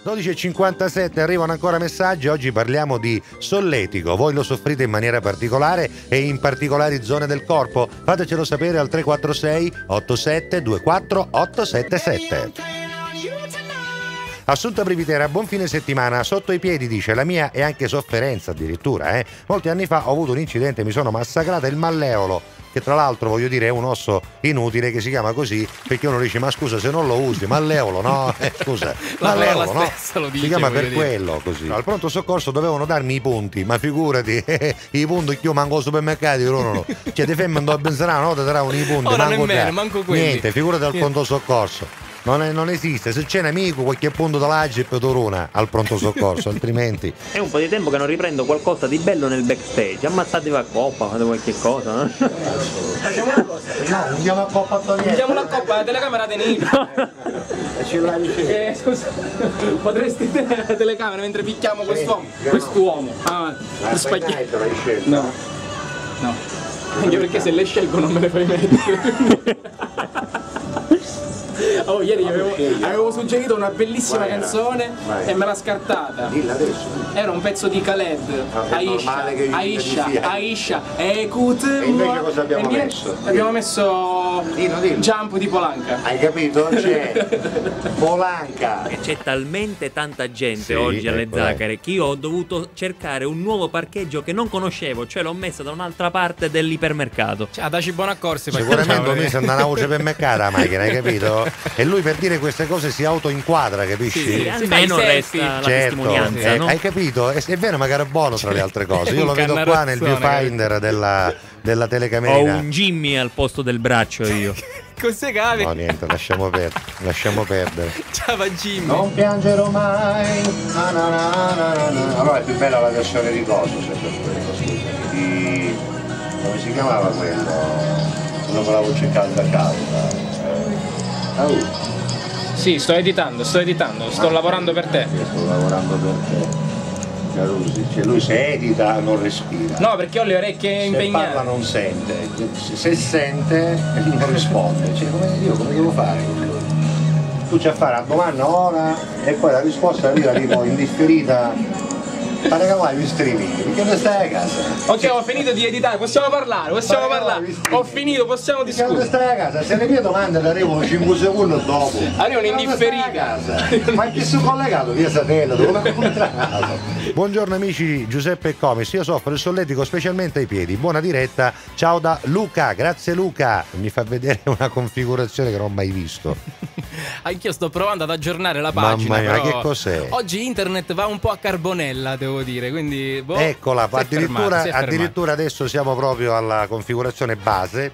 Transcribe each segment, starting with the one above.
12.57, arrivano ancora messaggi. Oggi parliamo di solletico. Voi lo soffrite in maniera particolare e in particolari zone del corpo? Fatecelo sapere al 346 87 24 877. Assunta Brivitera, buon fine settimana. Sotto i piedi, dice, la mia è anche sofferenza addirittura. Molti anni fa ho avuto un incidente, mi sono massacrata il malleolo, che tra l'altro, voglio dire, è un osso inutile che si chiama così perché uno dice: ma scusa, se non lo usi, malleolo, no? Scusa, malleolo, no? Si chiama per quello, così. Al pronto soccorso dovevano darmi i punti, ma figurati, i punti che io manco al supermercato, no. Cioè, ti fai mandare a benzina, no? Ti daranno i punti, manco quelli. Niente, figurati al pronto soccorso. Non esiste, se c'è un amico qualche punto dell'Agip toruna al pronto soccorso, altrimenti. È un po' di tempo che non riprendo qualcosa di bello nel backstage. Ammazzatevi a coppa, fate qualche cosa, no? Facciamo una cosa. No, andiamo a coppa a togliere. Andiamo a coppa, la telecamera tenete. Scusa, potresti tenere la telecamera mentre picchiamo quest'uomo. Per spaghetto. No. Anche perché se le scelgo non me le fai mettere. Oh, ieri avevo suggerito una bellissima canzone e me l'ha scartata. Dilla adesso. Era un pezzo di Khaled, Aisha, E invece cosa abbiamo messo? Abbiamo messo Jump di Polanca. Hai capito? C'è Polanca. E c'è talmente tanta gente oggi alle Zachere che io ho dovuto cercare un nuovo parcheggio che non conoscevo, cioè l'ho messo da un'altra parte dell'ipermercato. Cioè, dacci buona accorsi. Sicuramente mi sembra una voce per mercato la macchina, hai capito? E lui per dire queste cose si autoinquadra, capisci? Sì, almeno resta la testimonianza, no? Hai capito? È vero, magari è buono tra le altre cose. Io lo vedo qua nel viewfinder della telecamera. Ho un Jimmy al posto del braccio io. Cos'è cave? No, niente, lasciamo perdere. Ciao Jimmy. Non piangerò mai. Allora è più bella la versione di coso, come si chiamava quello con la voce calda. Sì, sto editando, sto lavorando per te. Io sto lavorando per te. Carusi, cioè lui se edita non respira. No, perché ho le orecchie impegnate. Se parla non sente, se sente non risponde. Cioè, come devo fare? Tu c'è a fare una domanda ora e poi la risposta arriva tipo indifferita. Pare che vai in streaming, perché non stai a casa? Ok, ho finito di editare, possiamo parlare. Ho finito, possiamo discutere. Non stai a casa, se le mie domande arrivano 5 secondi dopo. Arrivano indifferita. Ma chi sono collegato via satellite? Come ho incontrato? Buongiorno amici, Giuseppe e Comis, io soffro il solletico specialmente ai piedi. Buona diretta, ciao da Luca, grazie Luca. Mi fa vedere una configurazione che non ho mai visto. Anch'io sto provando ad aggiornare la pagina. Mamma mia, però che cos'è? oggi internet va un po' a carbonella, devo dire, quindi eccola, addirittura adesso siamo proprio alla configurazione base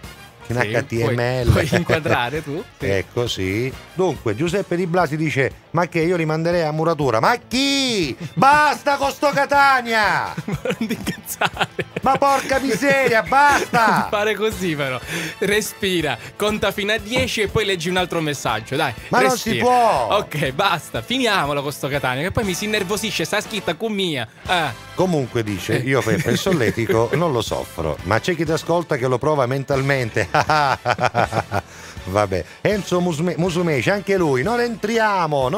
in HTML. Puoi inquadrare tu? Sì. Ecco, sì. Dunque, Giuseppe Di Blasi dice: ma che io li manderei a muratura? Ma chi? Basta con sto Catania! Non ti incazzare. Ma porca miseria, basta! Non fare così però. Respira, conta fino a 10 e poi leggi un altro messaggio, dai. Ma respira. non si può! Ok, basta, finiamolo con sto Catania, che poi mi si innervosisce, sta scritta con mia. Comunque dice, io Peppe il solletico non lo soffro, ma c'è chi ti ascolta che lo prova mentalmente. Vabbè, Enzo Musumeci, anche lui, non entriamo,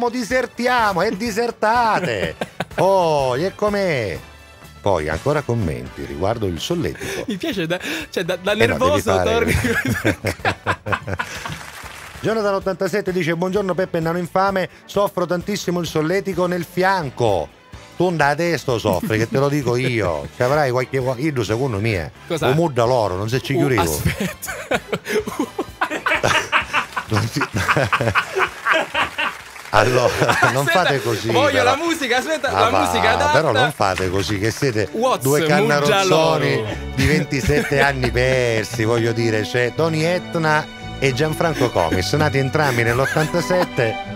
disertiamo e disertate. Oh, e com'è? Poi ancora commenti riguardo il solletico. Mi piace da nervoso torni. Jonathan 87 dice: buongiorno Peppe Nano infame, soffro tantissimo il solletico nel fianco. Tu da testo soffri, che te lo dico io. Ci avrai qualche idro secondo me. Cosa? O da loro, non se ci chiudevo. Aspetta. Allora, non fate così. Voglio però. la musica, aspetta, la musica adatta. Però non fate così, che siete due cannarozzoni di 27 anni persi, voglio dire. C'è Tony Etna e Gianfranco Comis, nati entrambi nell'87.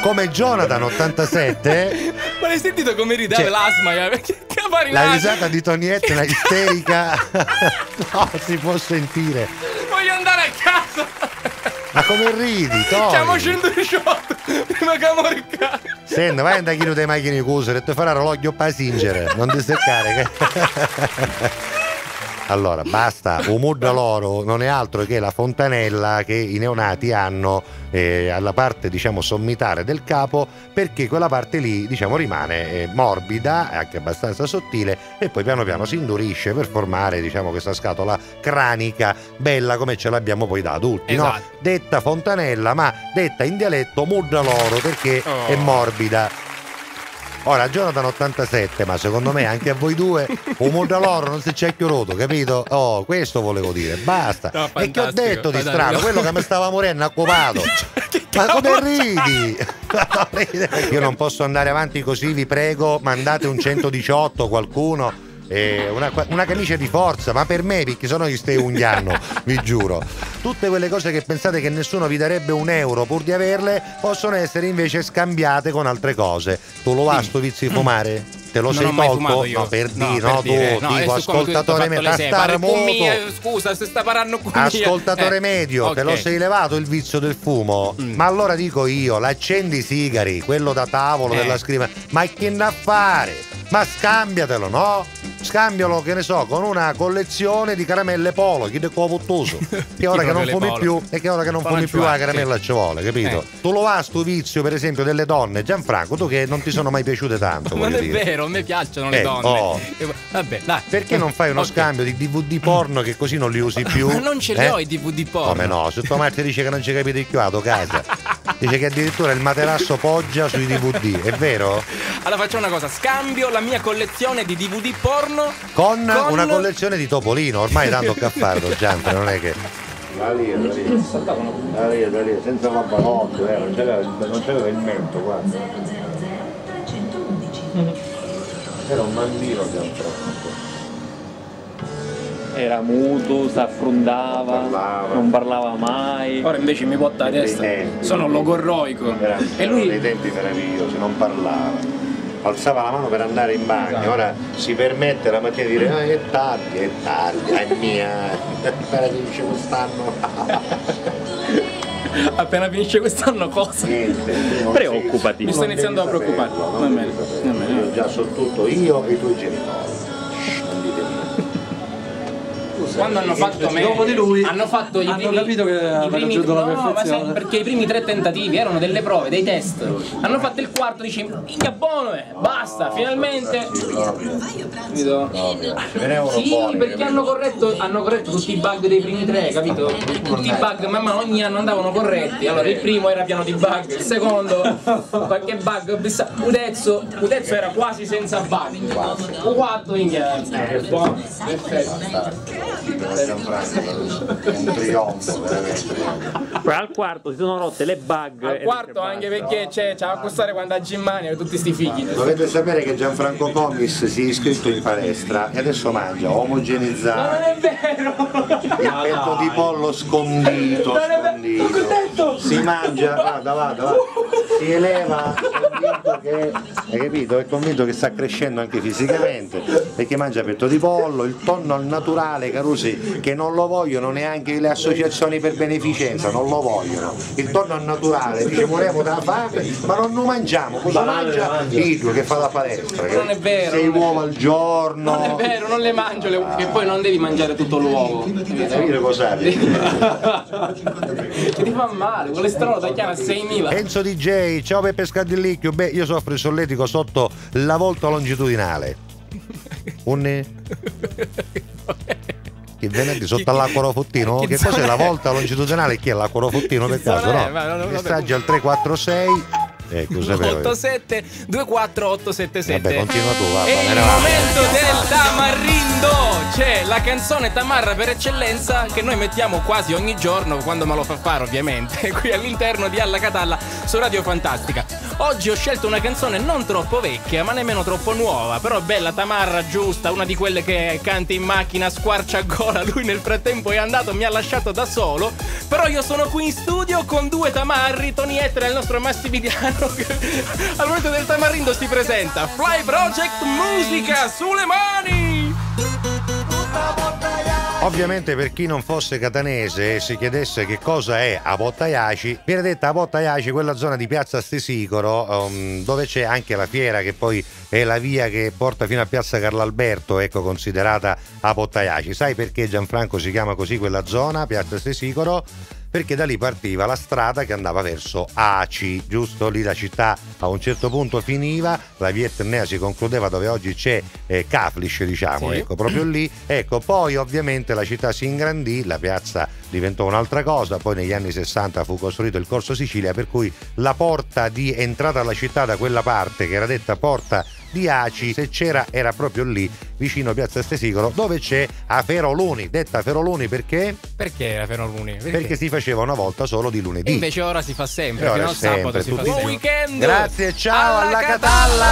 Come Jonathan 87. Ma l'hai sentito come rideva l'asma? La risata di Tony Etna isterica. No, si può sentire. Voglio andare a casa. Ma come ridi, Tony? Siamo 118 prima che muori a casa. Senti, vai a chilo dei macchine cuse e ti farà l'orologio Passenger. Non ti seccare che... Allora, basta, un Muddaloro non è altro che la fontanella che i neonati hanno alla parte, diciamo, sommitale del capo, perché quella parte lì, diciamo, rimane morbida, anche abbastanza sottile, e poi piano piano si indurisce per formare, diciamo, questa scatola cranica bella come ce l'abbiamo poi da adulti, esatto. no? Detta fontanella, ma detta in dialetto Muddaloro perché è morbida. Ora Jonathan 87, ma secondo me anche a voi due un Muddaloro non si c'è chiuso, capito? Oh, questo volevo dire, basta. No, e che ho detto di strano? Quello che mi stava morendo occupato. Ma come ridi? Io non posso andare avanti così, vi prego, mandate un 118 qualcuno. Una camicia di forza, ma per me, perché sono gli stei unghiano, vi giuro. Tutte quelle cose che pensate che nessuno vi darebbe €1 pur di averle possono essere invece scambiate con altre cose. Tu lo va sto vizio di fumare? Te lo sei tolto? No, per dire, no, tu, tipo ascoltatore medio, scusa, se sta parlando con ascoltatore medio, okay. Te lo sei levato il vizio del fumo? Ma allora dico io, l'accendi i sigari, quello da tavolo della scrivania, ma che ne a fare? Ma scambiatelo, no? Scambialo, che ne so, con una collezione di caramelle Polo, chi è coputtoso? Che ora che non fumi più, e che ora che non fumi più la caramella ci vuole, capito? Tu lo va sto vizio, per esempio, delle donne, Gianfranco, tu che non ti sono mai piaciute tanto. Non è dire. vero, a me piacciono le donne. Oh. Vabbè, dai. Perché non fai uno scambio di DVD porno che così non li usi più? Ma non ce li ho i DVD porno. Come no? Se tua madre dice che non ci capite il chiuato, casa. Dice che addirittura il materasso poggia sui DVD, è vero? Allora facciamo una cosa, scambio la mia collezione di DVD porno con una collezione di Topolino, ormai tanto che ha fatto, Gianfra, non è che... Da lì, senza papalotto, non c'era il mento, guarda. Era un mandino Gianfranco. Era muto, s'affrontava, non parlava mai. Ora invece mi botta la testa, sono logorroico. E lui dei tempi meravigliosi, non parlava. Alzava la mano per andare in bagno, ora si permette la mattina di dire è tardi, è mia, appena finisce quest'anno. Appena finisce quest'anno cosa? Niente. Preoccupati. Mi sto iniziando a preoccupare. Va bene. Io già so tutto, io e i tuoi genitori. Non dite niente. Quando hanno fatto me, dopo di lui hanno fatto hanno capito che aveva raggiunto la perfezione. Ma perché i primi 3 tentativi erano delle prove, dei test. Hanno fatto il quarto, dici minchia buono, basta, finalmente. Sì, perché hanno corretto tutti i bug dei primi 3, capito? Tutti i bug, man mano ogni anno andavano corretti. Allora il primo era pieno di bug, il secondo qualche bug, Udezzo era quasi senza bug. Il quarto minchia, buono, perfetto. Un trionfo veramente. Poi al quarto si sono rotte le bug. Al quarto anche perché c'è a costare quando a Gimmania tutti sti fighi. Dovete sapere che Gianfranco Comis si è iscritto in palestra e adesso mangia omogenizzato. Ma non è vero! Il petto di pollo scondito. Si mangia, vada. Si eleva, convinto che, hai capito? È convinto che sta crescendo anche fisicamente, perché mangia petto di pollo, il tonno al naturale, Carusi, che non lo vogliono neanche le associazioni per beneficenza, non lo vogliono. Il tonno al naturale, dice moriamo dalla fame, ma non lo mangiamo, cosa mangia? Idro che fa la palestra. Non è vero. 6 uova al giorno. Non è vero, non le mangio, che poi non devi mangiare tutto l'uovo. Capire cos'è? Che ti fa male, colesterolo da chiama 6.000. Enzo DJ, ciao Peppe Scardillicchio. Beh, io soffro il solletico sotto la volta longitudinale. Che venerdì sotto all'acquarofottino? Che cos'è la volta longitudinale? Chi è l'acquarofottino per caso? No? Messaggi al 346 87 24 877. Vabbè, continua tu, va. È il momento del tamarindo. C'è la canzone tamarra per eccellenza che noi mettiamo quasi ogni giorno quando me lo fa fare, ovviamente, qui all'interno di Alla Catalla su Radio Fantastica. Oggi ho scelto una canzone non troppo vecchia ma nemmeno troppo nuova, però bella, tamarra, giusta, una di quelle che canti in macchina, squarcia gola. Lui nel frattempo è andato, mi ha lasciato da solo, però io sono qui in studio con 2 tamarri, Tony Ettore e il nostro Massimiliano. Al momento del tamarindo si presenta Fly Project, musica sulle mani! Tutta bottiglia Ovviamente per chi non fosse catanese e si chiedesse che cosa è a Porta Iaci, viene detta a Porta Iaci quella zona di Piazza Stesicoro dove c'è anche la fiera, che poi è la via che porta fino a Piazza Carlo Alberto, ecco, considerata a Porta Iaci. Sai perché, Gianfranco, si chiama così quella zona, Piazza Stesicoro? Perché da lì partiva la strada che andava verso Aci, giusto? Lì la città a un certo punto finiva, la via Etnea si concludeva dove oggi c'è Kaflish, diciamo, sì. Ecco, proprio lì. Ecco, poi ovviamente la città si ingrandì, la piazza diventò un'altra cosa, poi negli anni 60 fu costruito il Corso Sicilia, per cui la porta di entrata alla città da quella parte, che era detta Porta di Aci, se c'era era proprio lì vicino Piazza Stesicolo, dove c'è Aferoluni, detta Aferoluni perché? Perché Aferoluni? Perché si faceva una volta solo di lunedì. E invece ora si fa sempre, fino al sabato si fa sempre. Grazie, ciao alla Catalla.